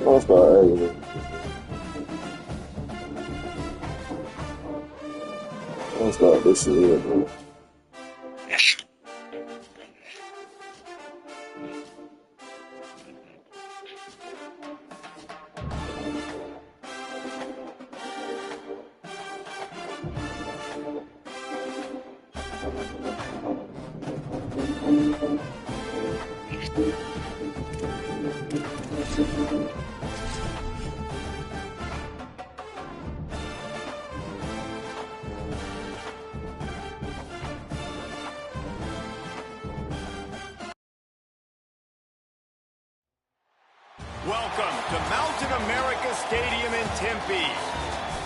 Let's start early. Let's start this shit here, bro. Welcome to Mountain America Stadium in Tempe.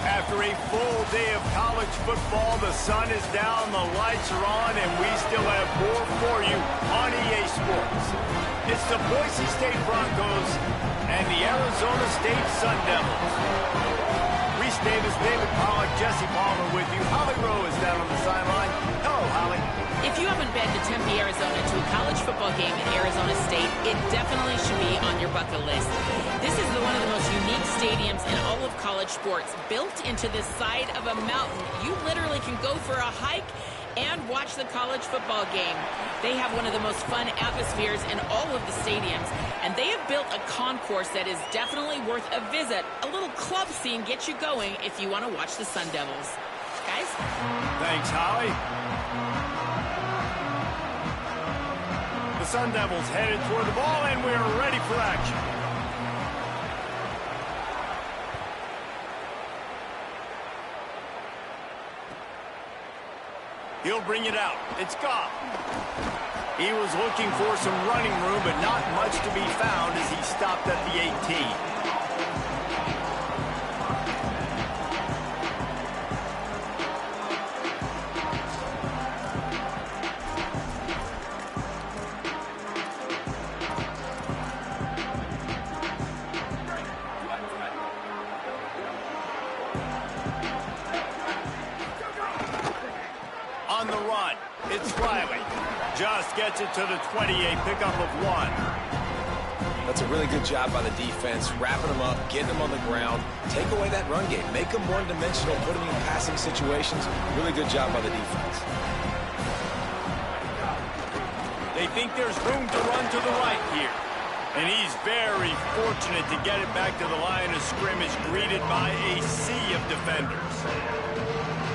After a full day of college football, the sun is down, the lights are on, and we still have more for you on EA Sports. It's the Boise State Broncos and the Arizona State Sun Devils. Reese Davis, David Pollack, Jesse Palmer with you. Holly Rowe is down on the sideline. Hello, Holly. If you haven't been to Tempe, Arizona to a college football game at Arizona State, it definitely should be on your bucket list. This is one of the most unique stadiums in all of college sports. Built into the side of a mountain, you literally can go for a hike and watch the college football game. They have one of the most fun atmospheres in all of the stadiums, and they have built a concourse that is definitely worth a visit. A little club scene gets you going if you want to watch the Sun Devils. Guys? Thanks, Holly. The Sun Devils headed toward the ball, and we're ready for action. He'll bring it out. It's Goff. He was looking for some running room, but not much to be found as he stopped at the 18. On the run, it's Riley. Just gets it to the 28, pickup of 1. That's a really good job by the defense, wrapping them up, getting them on the ground, take away that run game, make them one-dimensional, put them in passing situations. Really good job by the defense. They think there's room to run to the right here. And he's very fortunate to get it back to the line of scrimmage, greeted by a sea of defenders.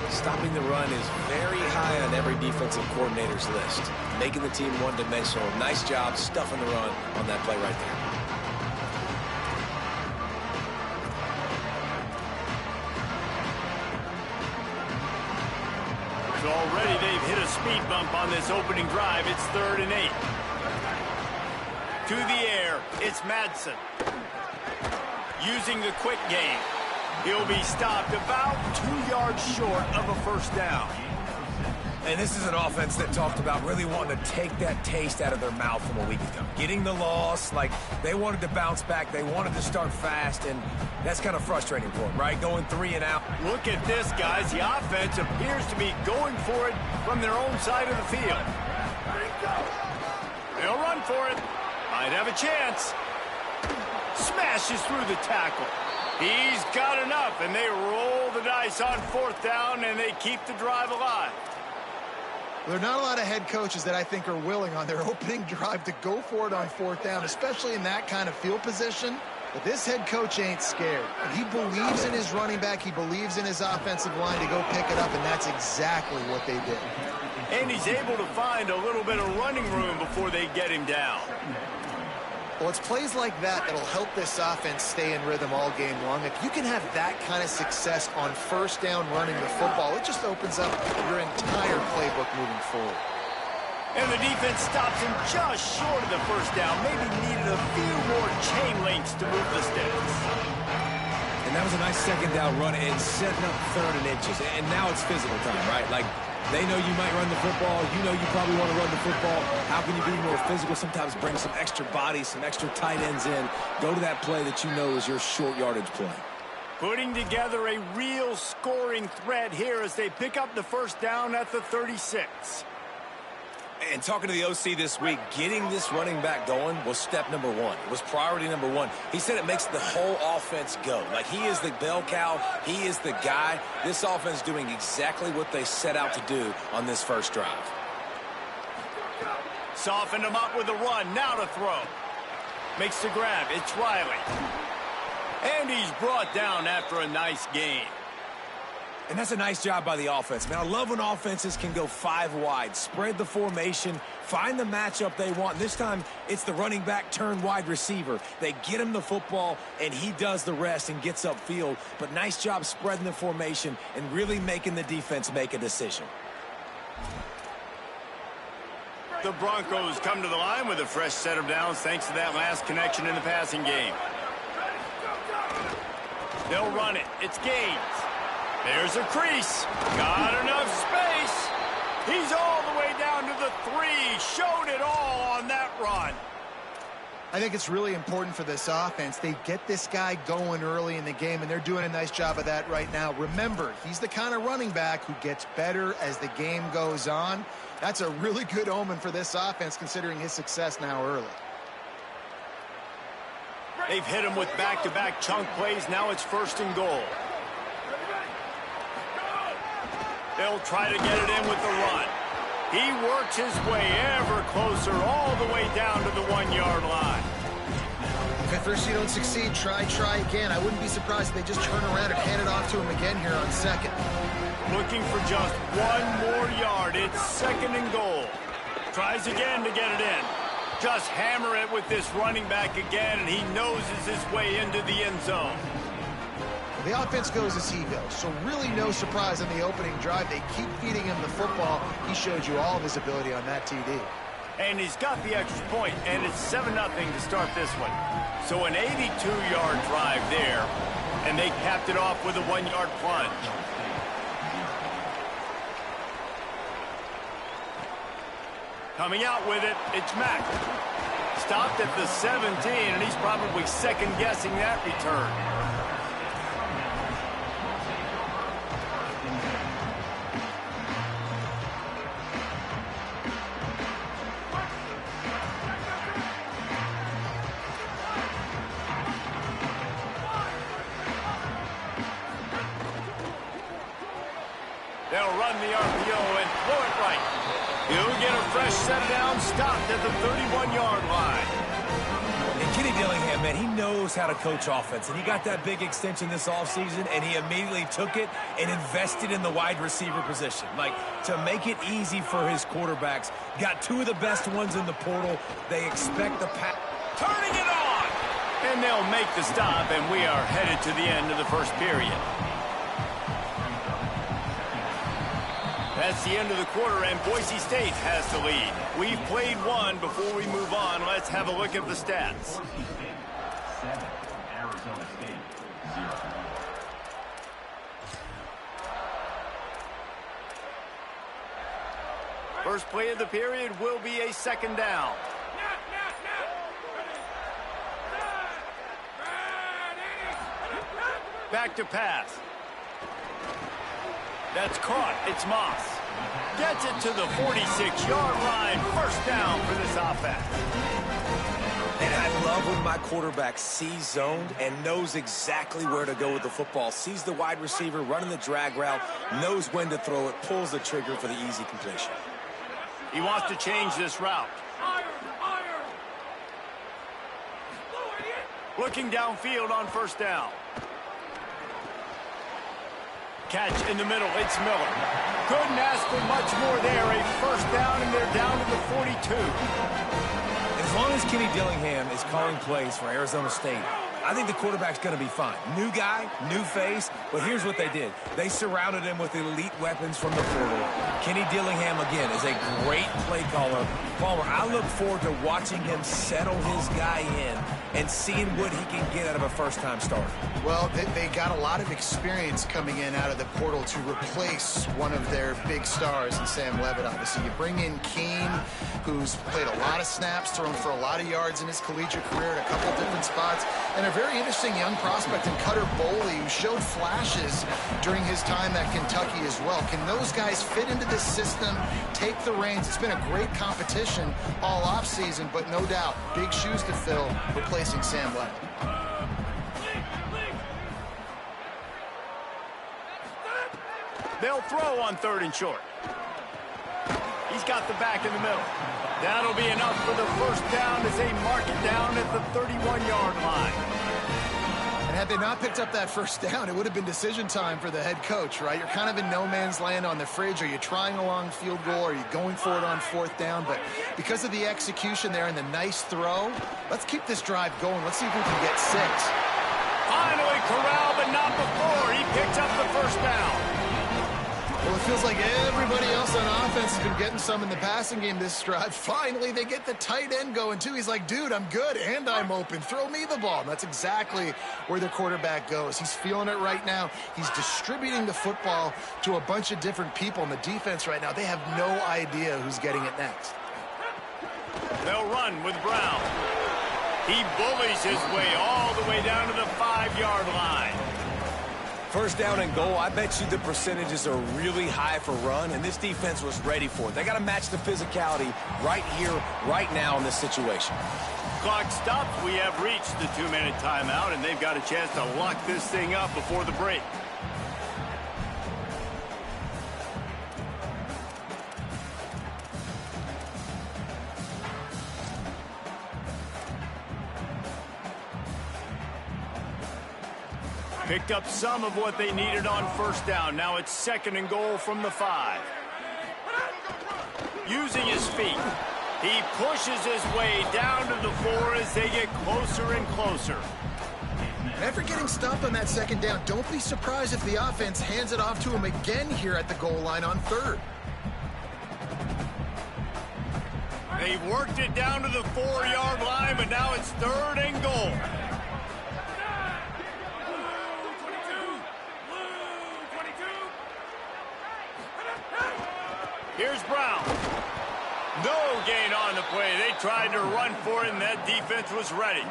Stopping the run is very high on every defensive coordinator's list. Making the team one-dimensional. Nice job stuffing the run on that play right there. So already they've hit a speed bump on this opening drive. It's 3rd and 8. To the air, it's Madsen. Using the quick game. He'll be stopped about 2 yards short of a first down. And this is an offense that talked about really wanting to take that taste out of their mouth from a week ago. Getting the loss, like they wanted to bounce back, they wanted to start fast, and that's kind of frustrating for them, right? Going 3 and out. Look at this, guys. The offense appears to be going for it from their own side of the field. They'll run for it. Might have a chance. Smashes through the tackle. He's got enough, and they roll the dice on 4th down, and they keep the drive alive. There are not a lot of head coaches that I think are willing on their opening drive to go for it on 4th down, especially in that kind of field position. But this head coach ain't scared. He believes in his running back. He believes in his offensive line to go pick it up, and that's exactly what they did. And he's able to find a little bit of running room before they get him down. Well, it's plays like that that'll help this offense stay in rhythm all game long. If you can have that kind of success on 1st down running the football, it just opens up your entire playbook moving forward. And the defense stops him just short of the 1st down. Maybe needed a few more chain links to move the sticks. And that was a nice 2nd down run and setting up 3rd and inches. And now it's physical time, right? Like, they know you might run the football. You know you probably want to run the football. How can you be more physical? Sometimes bring some extra bodies, some extra tight ends in. Go to that play that you know is your short yardage play. Putting together a real scoring threat here as they pick up the 1st down at the 36. And talking to the OC this week, getting this running back going was step number one. It was priority number one. He said it makes the whole offense go. Like, he is the bell cow. He is the guy. This offense is doing exactly what they set out to do on this first drive. Softened him up with a run. Now to throw. Makes the grab. It's Riley. And he's brought down after a nice gain. And that's a nice job by the offense. Man, I love when offenses can go 5 wide, spread the formation, find the matchup they want. This time, it's the running back turned wide receiver. They get him the football, and he does the rest and gets upfield. But nice job spreading the formation and really making the defense make a decision. The Broncos come to the line with a fresh set of downs thanks to that last connection in the passing game. They'll run it. It's Gaines. There's a crease. Got enough space. He's all the way down to the 3. Showed it all on that run. I think it's really important for this offense. They get this guy going early in the game, and they're doing a nice job of that right now. Remember, he's the kind of running back who gets better as the game goes on. That's a really good omen for this offense, considering his success now early. They've hit him with back-to-back chunk plays. Now it's 1st and goal. They'll try to get it in with the run. He works his way ever closer all the way down to the 1-yard line. If at first you don't succeed, try again. I wouldn't be surprised if they just turn around and hand it off to him again here on 2nd. Looking for just 1 more yard. It's 2nd and goal. Tries again to get it in. Just hammer it with this running back again, and he noses his way into the end zone. The offense goes as he goes, so really no surprise on the opening drive. They keep feeding him the football. He showed you all of his ability on that TD. And he's got the extra point, and it's 7-0 to start this one. So an 82-yard drive there, and they capped it off with a 1-yard plunge. Coming out with it, it's Mack. Stopped at the 17, and he's probably second-guessing that return. They'll run the RPO and throw it right. He'll get a fresh set down, stopped at the 31-yard line. And Kenny Dillingham, man, he knows how to coach offense. And he got that big extension this offseason, and he immediately took it and invested in the wide receiver position. Like, to make it easy for his quarterbacks. Got 2 of the best ones in the portal. They expect the pass. Turning it on! And they'll make the stop, and we are headed to the end of the first period. That's the end of the quarter, and Boise State has the lead. We've played 1. Before we move on, let's have a look at the stats. Arizona State, 0. First play of the period will be a 2nd down. Back to pass. That's caught. It's Moss. Gets it to the 46-yard line. 1st down for this offense. And I love when my quarterback sees zoned and knows exactly where to go with the football. Sees the wide receiver running the drag route, knows when to throw it, pulls the trigger for the easy completion. He wants to change this route. Looking downfield on 1st down. Catch in the middle. It's Miller. Couldn't ask for much more there. A 1st down, and they're down to the 42. As long as Kenny Dillingham is calling plays for Arizona State, I think the quarterback's going to be fine. New guy, new face, but here's what they did. They surrounded him with elite weapons from the portal. Kenny Dillingham, again, is a great play caller. Palmer, I look forward to watching him settle his guy in and seeing what he can get out of a first-time starter. Well, they got a lot of experience coming in out of the portal to replace one of their big stars in Sam Levitt, obviously. You bring in Keene, who's played a lot of snaps, thrown for a lot of yards in his collegiate career at a couple different spots, and a very interesting young prospect in Cutter Boley, who showed flashes during his time at Kentucky as well. Can those guys fit into this system, take the reins? It's been a great competition all offseason, but no doubt, big shoes to fill replacing Sam Leonard. They'll throw on 3rd and short. He's got the back in the middle. That'll be enough for the first down as they mark it down at the 31-yard line. And had they not picked up that first down, it would have been decision time for the head coach, right? You're kind of in no man's land on the fridge. Are you trying a long field goal? Are you going for it on 4th down? But because of the execution there and the nice throw, let's keep this drive going. Let's see if we can get 6. Finally corralled, but not before. He picks up the first down. Well, it feels like everybody else on offense has been getting some in the passing game this drive. Finally, they get the tight end going, too. He's like, dude, I'm good, and I'm open. Throw me the ball. And that's exactly where the quarterback goes. He's feeling it right now. He's distributing the football to a bunch of different people. And the defense right now, they have no idea who's getting it next. They'll run with Brown. He bullies his way all the way down to the 5-yard line. First down and goal, I bet you the percentages are really high for run, and this defense was ready for it. They got to match the physicality right here, right now in this situation. Clock stops. We have reached the 2-minute timeout, and they've got a chance to lock this thing up before the break. Picked up some of what they needed on first down. Now it's 2nd and goal from the 5. Using his feet, he pushes his way down to the 4 as they get closer and closer. After getting stopped on that 2nd down, don't be surprised if the offense hands it off to him again here at the goal line on 3rd. They've worked it down to the 4-yard line, but now it's 3rd and goal. Here's Brown. No gain on the play. They tried to run for it, and that defense was ready.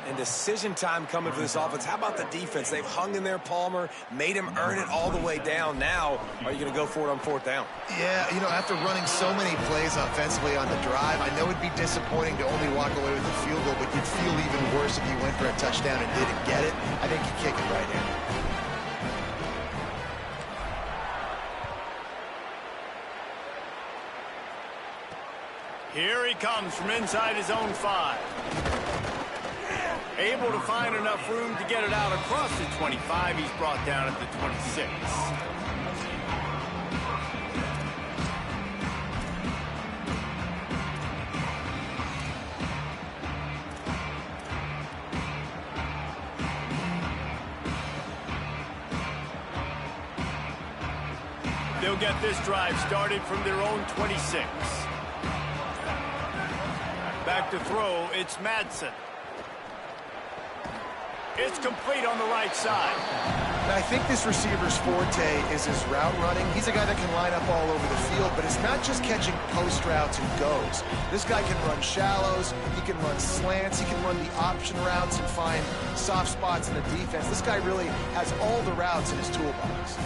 And decision time coming for this offense. How about the defense? They've hung in there, Palmer, made him earn it all the way down. Now, are you going to go for it on 4th down? Yeah, you know, after running so many plays offensively on the drive, I know it'd be disappointing to only walk away with a field goal, but you'd feel even worse if you went for a touchdown and didn't get it. I think you kick it right here. Here he comes from inside his own 5. Able to find enough room to get it out across the 25. He's brought down at the 26. They'll get this drive started from their own 26. Back to throw, it's Madsen. It's complete on the right side. Now, I think this receiver's forte is his route running. He's a guy that can line up all over the field, but it's not just catching post routes and goes. This guy can run shallows, he can run slants, he can run the option routes and find soft spots in the defense. This guy really has all the routes in his toolbox.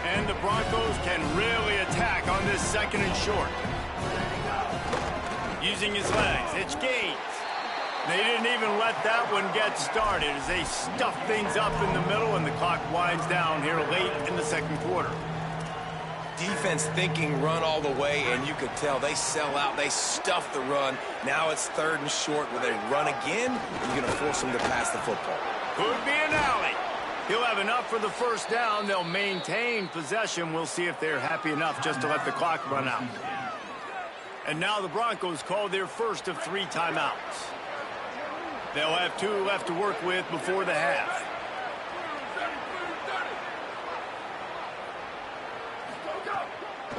And the Broncos can really attack on this 2nd and short. Using his legs, it's Gaines. They didn't even let that one get started as they stuff things up in the middle, and the clock winds down here late in the 2nd quarter. Defense thinking run all the way, and you could tell they sell out. They stuff the run. Now it's 3rd and short. Will they run again? Or are you going to force them to pass the football? Could be an alley. He'll have enough for the first down. They'll maintain possession. We'll see if they're happy enough just to let the clock run out. And now the Broncos call their first of 3 timeouts. They'll have 2 left to work with before the half.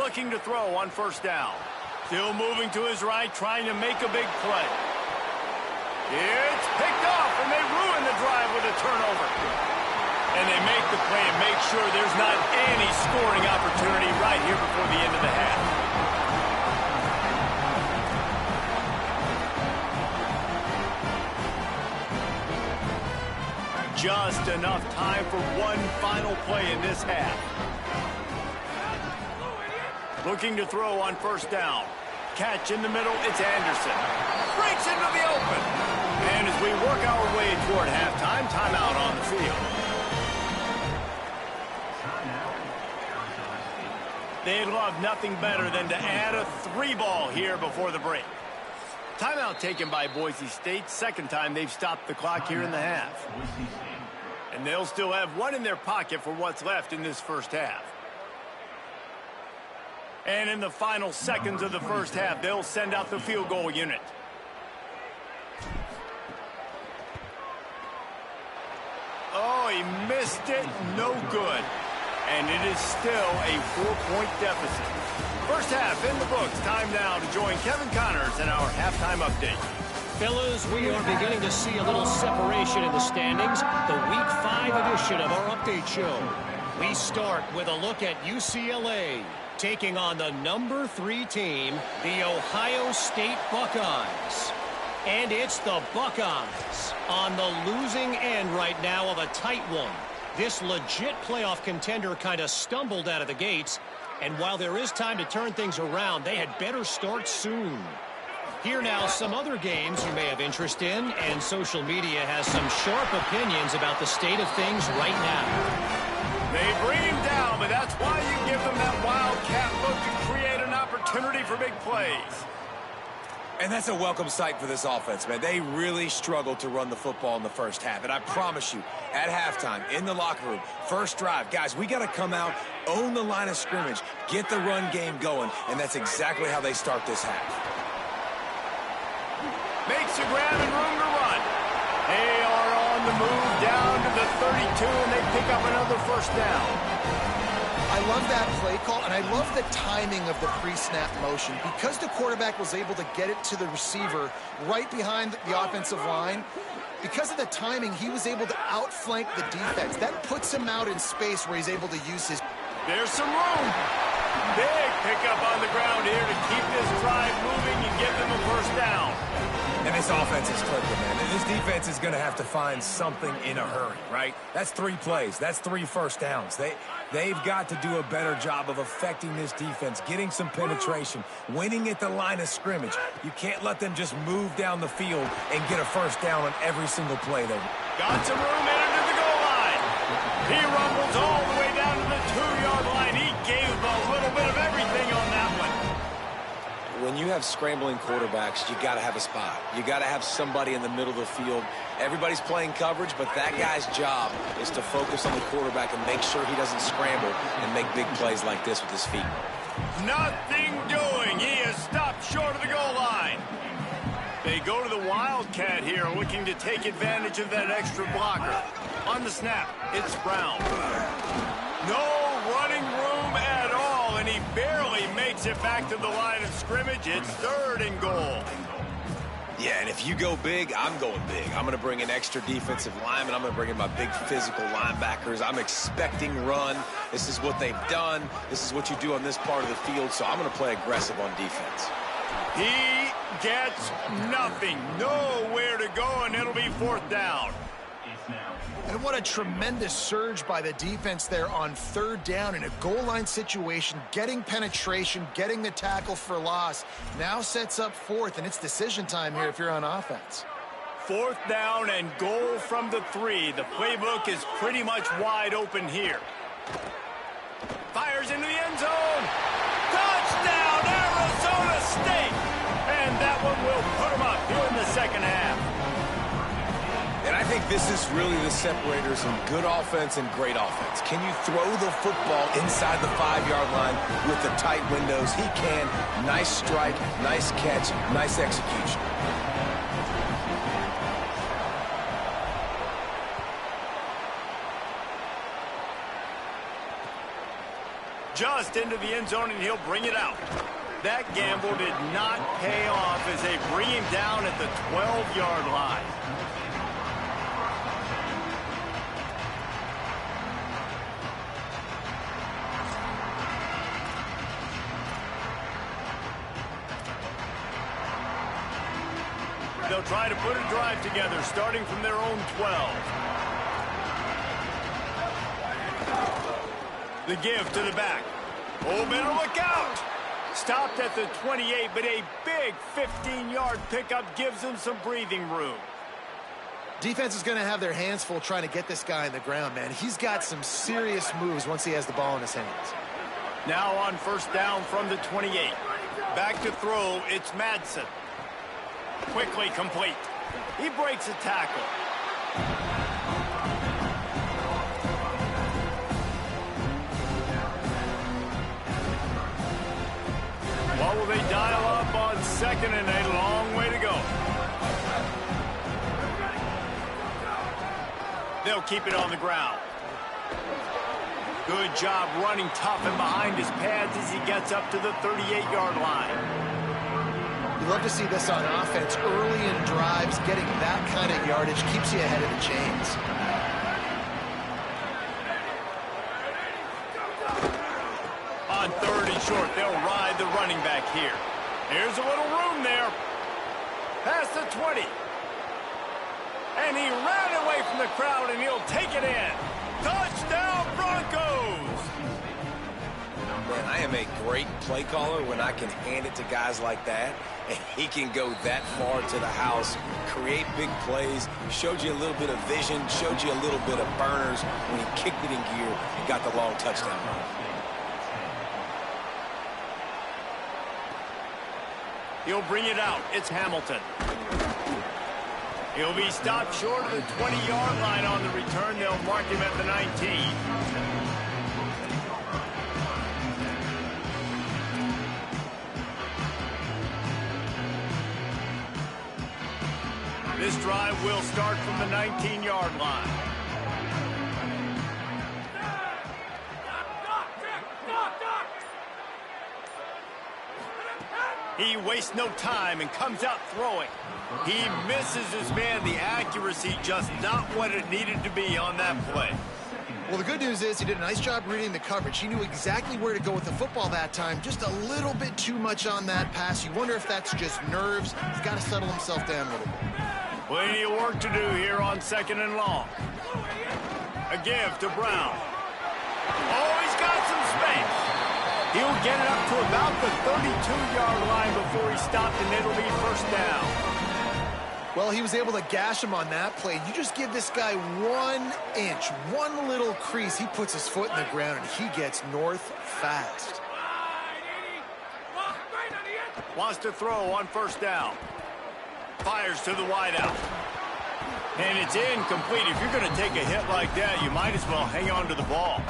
Looking to throw on first down. Still moving to his right, trying to make a big play. It's picked off, and they ruin the drive with a turnover. And they make the play and make sure there's not any scoring opportunity right here before the end of the half. just enough time for one final play in this half. Looking to throw on first down. Catch in the middle, it's Anderson. Breaks into the open. And as we work our way toward halftime, timeout on the field. They'd love nothing better than to add a 3-ball here before the break. Timeout taken by Boise State. Second time they've stopped the clock here in the half. And they'll still have one in their pocket for what's left in this first half. And in the final seconds of the first half, they'll send out the field goal unit. Oh, he missed it. No good. And it is still a 4-point deficit. First half in the books. Time now to join Kevin Connors in our halftime update. Fellas, we are beginning to see a little separation in the standings. The Week 5 edition of our update show. We start with a look at UCLA taking on the number 3 team, the Ohio State Buckeyes. And it's the Buckeyes on the losing end right now of a tight one. This legit playoff contender kind of stumbled out of the gates. And while there is time to turn things around, they had better start soon. Here now, some other games you may have interest in, and social media has some sharp opinions about the state of things right now. They bring him down, but that's why you give them that wildcat look to create an opportunity for big plays. And that's a welcome sight for this offense, man. They really struggled to run the football in the first half. And I promise you, at halftime, in the locker room, first drive, guys, we got to come out, own the line of scrimmage, get the run game going, and that's exactly how they start this half. Makes a grab and room to run. They are on the move down to the 32, and they pick up another first down. I love that play call, and I love the timing of the pre-snap motion. Because the quarterback was able to get it to the receiver right behind the offensive line, because of the timing, he was able to outflank the defense. That puts him out in space where he's able to use his... There's some room. Big pickup on the ground here to keep this drive moving and give them a first down. And this offense is clicking, man. This defense is going to have to find something in a hurry, right? That's 3 plays. That's 3 first downs. They've got to do a better job of affecting this defense, getting some penetration, winning at the line of scrimmage. You can't let them just move down the field and get a first down on every single play there. Got some room in to the goal line. He rumbles all the way down to the 2-yard line. He gave a little bit of everything on that one. When you have scrambling quarterbacks, you got to have a spot. You got to have somebody in the middle of the field. Everybody's playing coverage, but that guy's job is to focus on the quarterback and make sure he doesn't scramble and make big plays like this with his feet. Nothing doing. He is stopped short of the goal line. They go to the Wildcat here, looking to take advantage of that extra blocker. On the snap, it's Brown. No running room at all, and he barely makes it back to the line of scrimmage. It's 3rd and goal. Yeah, and if you go big, I'm going big. I'm going to bring in extra defensive linemen. I'm going to bring in my big physical linebackers. I'm expecting run. This is what they've done. This is what you do on this part of the field, so I'm going to play aggressive on defense. He gets nothing. Nowhere to go, and it'll be 4th down. And what a tremendous surge by the defense there on 3rd down in a goal line situation, getting penetration, getting the tackle for loss. Now sets up 4th, and it's decision time here if you're on offense. 4th down and goal from the 3. The playbook is pretty much wide open here. Fires into the end zone. Touchdown, Arizona State! And that one will put them up here in the second half. And I think this is really the separators in good offense and great offense. Can you throw the football inside the 5-yard line with the tight windows? He can. Nice strike, nice catch, nice execution. Just into the end zone, and he'll bring it out. That gamble did not pay off as they bring him down at the 12-yard line. They'll try to put a drive together, starting from their own 12. The give to the back. Oh, better look out. Stopped at the 28, but a big 15-yard pickup gives him some breathing room. Defense is going to have their hands full trying to get this guy on the ground, man. He's got some serious moves once he has the ball in his hands. Now on first down from the 28. Back to throw, it's Madsen. Quickly complete. He breaks a tackle. What will they dial up on second and a long way to go? They'll keep it on the ground. Good job running tough and behind his pads as he gets up to the 38-yard line. You love to see this on offense early in drives. Getting that kind of yardage keeps you ahead of the chains. On third and short, they'll ride the running back here. Here's a little room there. Past the 20. And he ran away from the crowd, and he'll take it in. Touchdown, Broncos! Man, I am a great play caller when I can hand it to guys like that. And he can go that far to the house, create big plays, showed you a little bit of vision, showed you a little bit of burners when he kicked it in gear and got the long touchdown run. He'll bring it out. It's Hamilton. He'll be stopped short of the 20-yard line on the return. They'll mark him at the 19. This drive will start from the 19-yard line. He wastes no time and comes out throwing. He misses his man. The accuracy just not what it needed to be on that play. Well, the good news is he did a nice job reading the coverage. He knew exactly where to go with the football that time. Just a little bit too much on that pass. You wonder if that's just nerves. He's got to settle himself down a little bit. Plenty of work to do here on second and long. A give to Brown. Oh, he's got some space. He'll get it up to about the 32-yard line before he stopped, and it'll be first down. Well, he was able to gash him on that play. You just give this guy 1 inch, one little crease. He puts his foot in the ground, and he gets north fast. Wants to throw on first down. Fires to the wideout. And it's incomplete. If you're going to take a hit like that, you might as well hang on to the ball.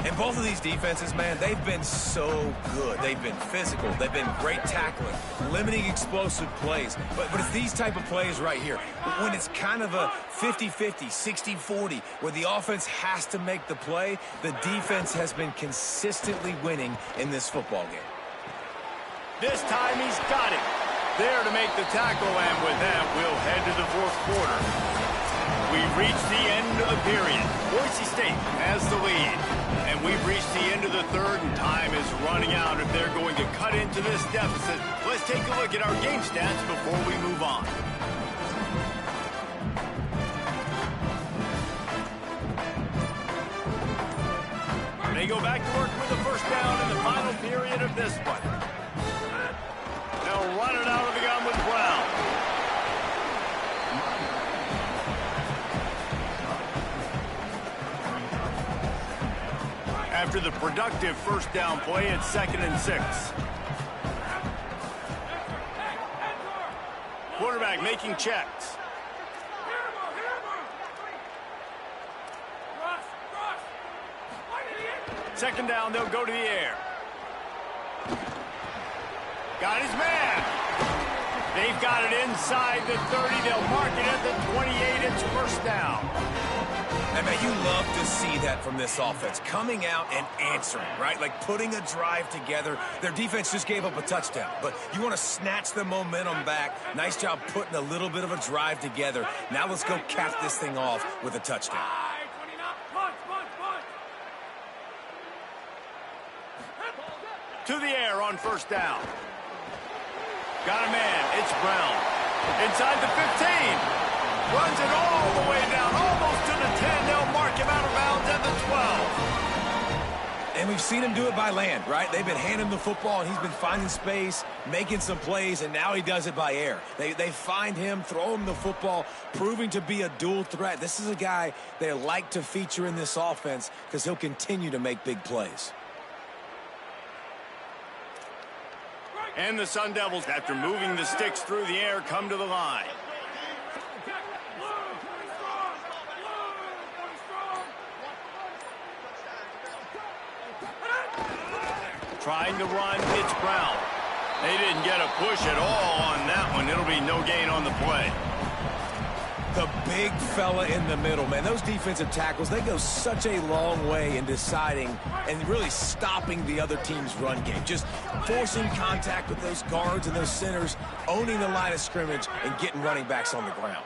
And both of these defenses, man, they've been so good. They've been physical. They've been great tackling, limiting explosive plays. But it's these type of plays right here, when it's kind of a 50-50, 60-40, where the offense has to make the play, the defense has been consistently winning in this football game. This time he's got it. There to make the tackle, and with that, we'll head to the fourth quarter. We've reached the end of the period. Boise State has the lead. And we've reached the end of the third, and time is running out if they're going to cut into this deficit. Let's take a look at our game stats before we move on. They go back to work with the first down in the final period of this one. They'll run it out of the gun with Brown. After the productive first down play, it's 2nd and 6. Quarterback making checks. Second down, they'll go to the air. Got his man. They've got it inside the 30. They'll mark it at the 28. It's first down. And, man, you love to see that from this offense, coming out and answering, right? Like putting a drive together. Their defense just gave up a touchdown, but you want to snatch the momentum back. Nice job putting a little bit of a drive together. Now let's go cap this thing off with a touchdown. To the air on first down. Got a man. It's Brown. Inside the 15. Runs it all the way down, almost to the 10. They'll mark him out of bounds at the 12. And we've seen him do it by land, right? They've been handing him the football, and he's been finding space, making some plays, and now he does it by air. They find him, throw him the football, proving to be a dual threat. This is a guy they like to feature in this offense because he'll continue to make big plays. And the Sun Devils, after moving the sticks through the air, come to the line. Trying to run, it's Brown. They didn't get a push at all on that one. It'll be no gain on the play. The big fella in the middle, man. Those defensive tackles, they go such a long way in deciding and really stopping the other team's run game. Just forcing contact with those guards and those centers, owning the line of scrimmage, and getting running backs on the ground.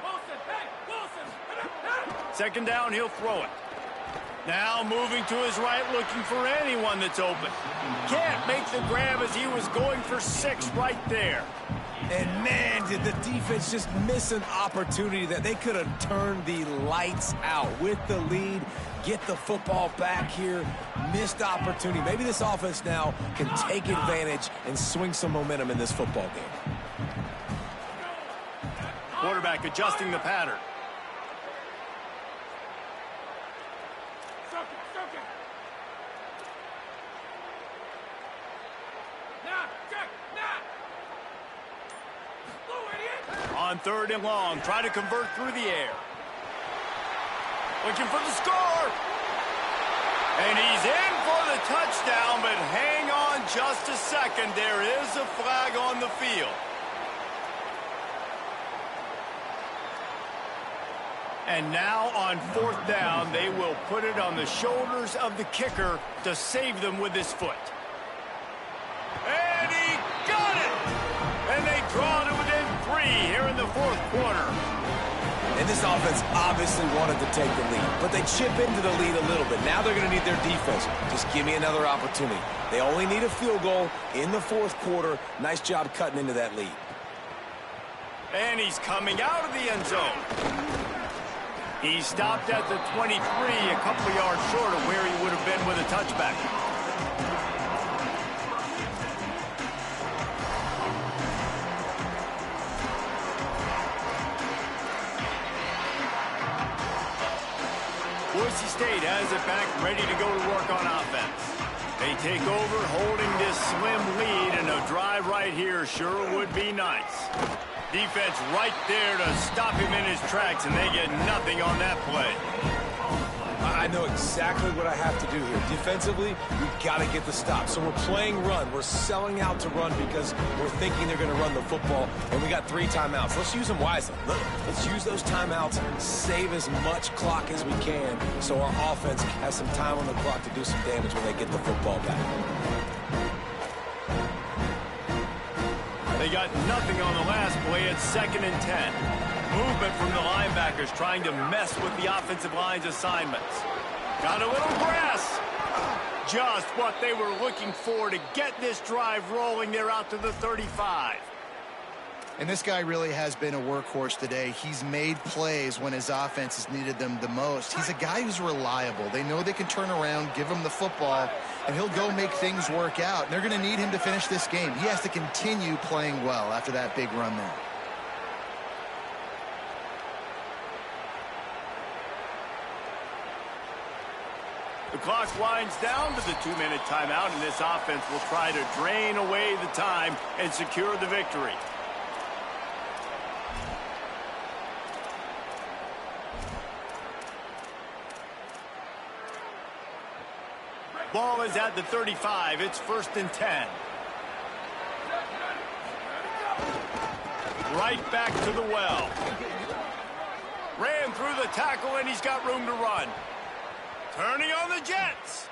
Second down, he'll throw it. Now moving to his right, looking for anyone that's open. Can't make the grab as he was going for 6 right there. And, man, did the defense just miss an opportunity that they could have turned the lights out with the lead, get the football back here, missed opportunity. Maybe this offense now can take advantage and swing some momentum in this football game. Quarterback adjusting the pattern. On 3rd and long, try to convert through the air. Looking for the score. And he's in for the touchdown, but hang on just a second. There is a flag on the field. And now on 4th down, they will put it on the shoulders of the kicker to save them with his foot. And he got it! And they draw to within 3 here in the 4th quarter. And this offense obviously wanted to take the lead, but they chip into the lead a little bit. Now they're going to need their defense. Just give me another opportunity. They only need a field goal in the 4th quarter. Nice job cutting into that lead. And he's coming out of the end zone. He stopped at the 23, a couple of yards short of where he would have been with a touchback. Boise State has it back, ready to go to work on offense. They take over, holding this slim lead, and a drive right here sure would be nice. Defense right there to stop him in his tracks, and they get nothing on that play. I know exactly what I have to do here. Defensively, we've got to get the stop. So we're playing run. We're selling out to run because we're thinking they're going to run the football, and we got 3 timeouts. Let's use them wisely. Let's use those timeouts, save as much clock as we can so our offense has some time on the clock to do some damage when they get the football back. They got nothing on the last play. It's 2nd and 10. Movement from the linebackers trying to mess with the offensive line's assignments. Got a little grass. Just what they were looking for to get this drive rolling. They're out to the 35. And this guy really has been a workhorse today. He's made plays when his offense has needed them the most. He's a guy who's reliable. They know they can turn around, give him the football, and he'll go make things work out. And they're going to need him to finish this game. He has to continue playing well after that big run there. The clock winds down to the 2-minute timeout, and this offense will try to drain away the time and secure the victory. Ball is at the 35. It's 1st and 10. Right back to the well. Ran through the tackle, and he's got room to run. Turning on the Jets.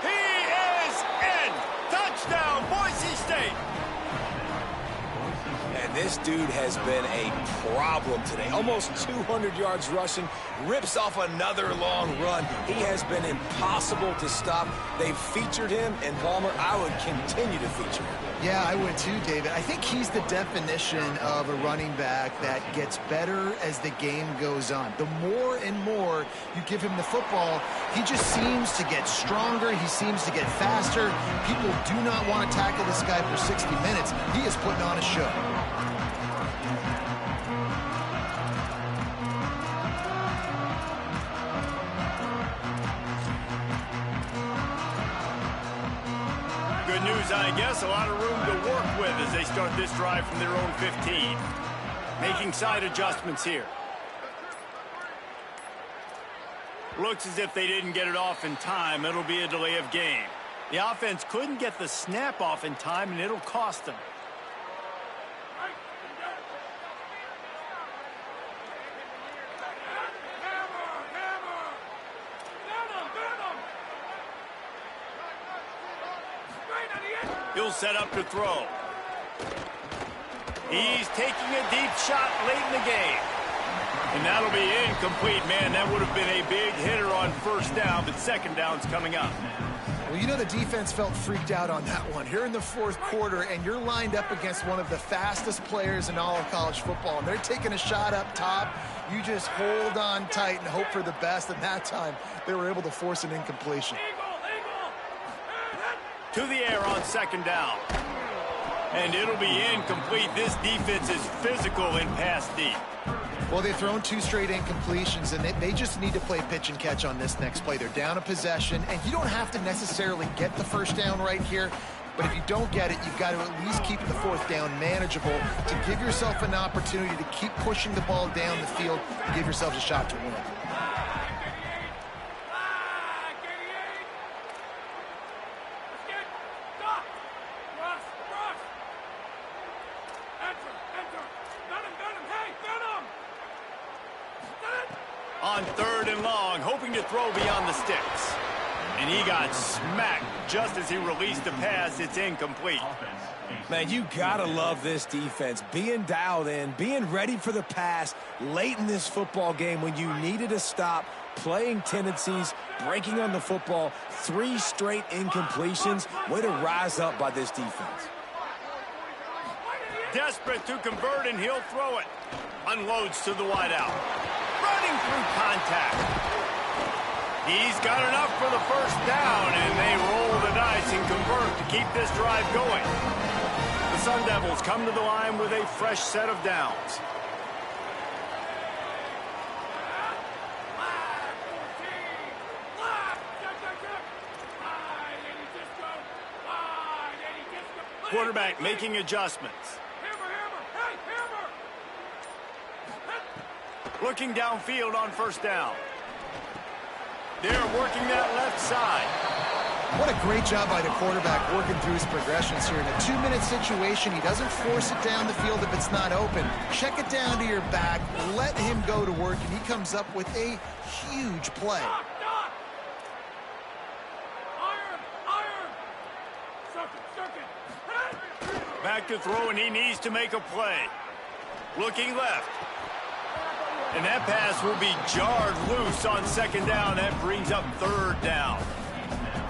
He is in. Touchdown, Boise State. And this dude has been a problem today. Almost 200 yards rushing, rips off another long run. He has been impossible to stop. They've featured him, and Palmer, I would continue to feature him. Yeah, I would too, David. I think he's the definition of a running back that gets better as the game goes on. The more and more you give him the football, he just seems to get stronger. He seems to get faster. People do not want to tackle this guy for 60 minutes. He is putting on a show. Good news, I guess. A lot of room to work with as they start this drive from their own 15. Making side adjustments here. Looks as if they didn't get it off in time. It'll be a delay of game. The offense couldn't get the snap off in time, and it'll cost them. He'll set up to throw. He's taking a deep shot late in the game. And that'll be incomplete. Man, that would have been a big hitter on first down, but second down's coming up. Well, you know the defense felt freaked out on that one. Here in the fourth quarter, and you're lined up against one of the fastest players in all of college football, and they're taking a shot up top. You just hold on tight and hope for the best, and that time they were able to force an incompletion. To the air on second down. And it'll be incomplete. This defense is physical in pass deep. Well, they've thrown 2 straight incompletions, and they just need to play pitch and catch on this next play. They're down a possession, and you don't have to necessarily get the first down right here, but if you don't get it, you've got to at least keep the fourth down manageable to give yourself an opportunity to keep pushing the ball down the field and give yourselves a shot to win. On third and long, hoping to throw beyond the sticks. And he got smacked just as he released the pass. It's incomplete. Man, you gotta love this defense. Being dialed in, being ready for the pass late in this football game when you needed a stop, playing tendencies, breaking on the football, 3 straight incompletions. Way to rise up by this defense. Desperate to convert, and he'll throw it. Unloads to the wideout. Running through contact. He's got enough for the first down, and they roll the dice and convert to keep this drive going. The Sun Devils come to the line with a fresh set of downs. Quarterback making adjustments. Looking downfield on first down. They're working that left side. What a great job by the quarterback working through his progressions here. In a 2-minute situation, he doesn't force it down the field if it's not open. Check it down to your back, let him go to work, and he comes up with a huge play. Back to throw, and he needs to make a play. Looking left. And that pass will be jarred loose on second down. That brings up third down.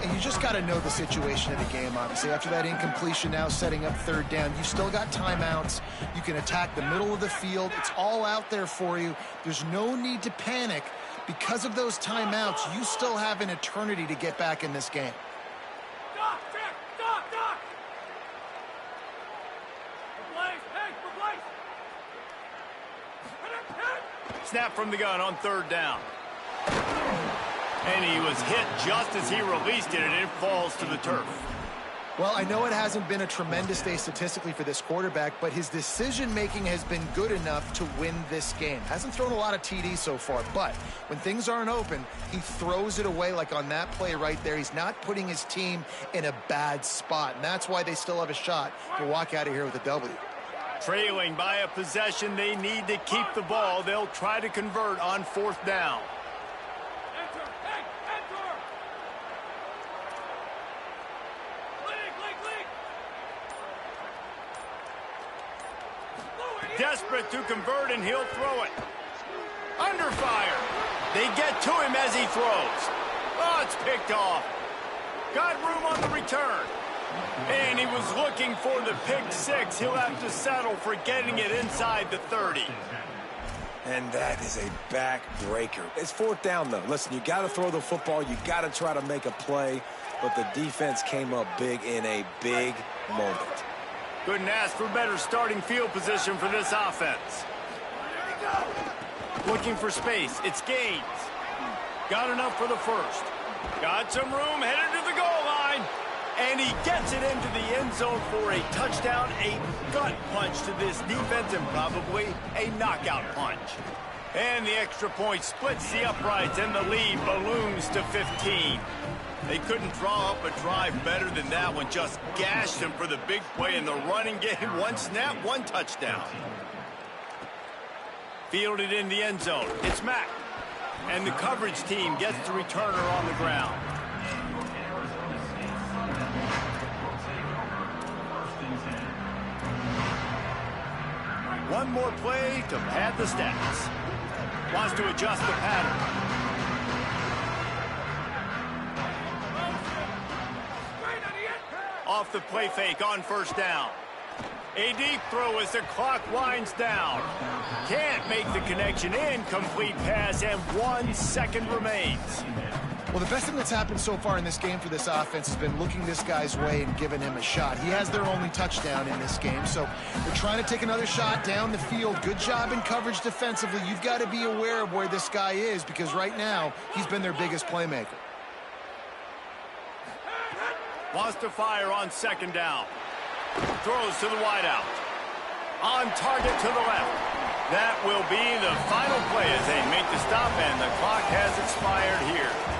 And you just got to know the situation of the game, obviously. After that incompletion, now setting up third down, you still got timeouts. You can attack the middle of the field. It's all out there for you. There's no need to panic. Because of those timeouts, you still have an eternity to get back in this game. Snap from the gun on third down. And he was hit just as he released it, and it falls to the turf. Well, I know it hasn't been a tremendous day statistically for this quarterback, but his decision-making has been good enough to win this game. Hasn't thrown a lot of TDs so far, but when things aren't open, he throws it away like on that play right there. He's not putting his team in a bad spot, and that's why they still have a shot to walk out of here with a W. Trailing by a possession, they need to keep the ball. They'll try to convert on fourth down. desperate to convert, and he'll throw it. Under fire. They get to him as he throws. Oh, it's picked off. Got room on the return. And he was looking for the pick six. He'll have to settle for getting it inside the 30. And that is a backbreaker. It's fourth down, though. Listen, you got to throw the football. You got to try to make a play. But the defense came up big in a big moment. Couldn't ask for better starting field position for this offense. Looking for space. It's Gaines. Got enough for the first. Got some room, headed to the goal line. And he gets it into the end zone for a touchdown, a gut punch to this defense, and probably a knockout punch. And the extra point splits the uprights, and the lead balloons to 15. They couldn't draw up a drive better than that one. Just gashed him for the big play in the running game. One snap, one touchdown. Fielded in the end zone. It's Mack. And the coverage team gets the returner on the ground. One more play to pad the stats. Wants to adjust the pattern. Off the play fake on first down. A deep throw as the clock winds down. Can't make the connection. Incomplete pass, and 1 second remains. Well, the best thing that's happened so far in this game for this offense has been looking this guy's way and giving him a shot. He has their only touchdown in this game, so they're trying to take another shot down the field. Good job in coverage defensively. You've got to be aware of where this guy is, because right now he's been their biggest playmaker. Wants to fire on second down. Throws to the wideout. On target to the left. That will be the final play as they make the stop, and the clock has expired here.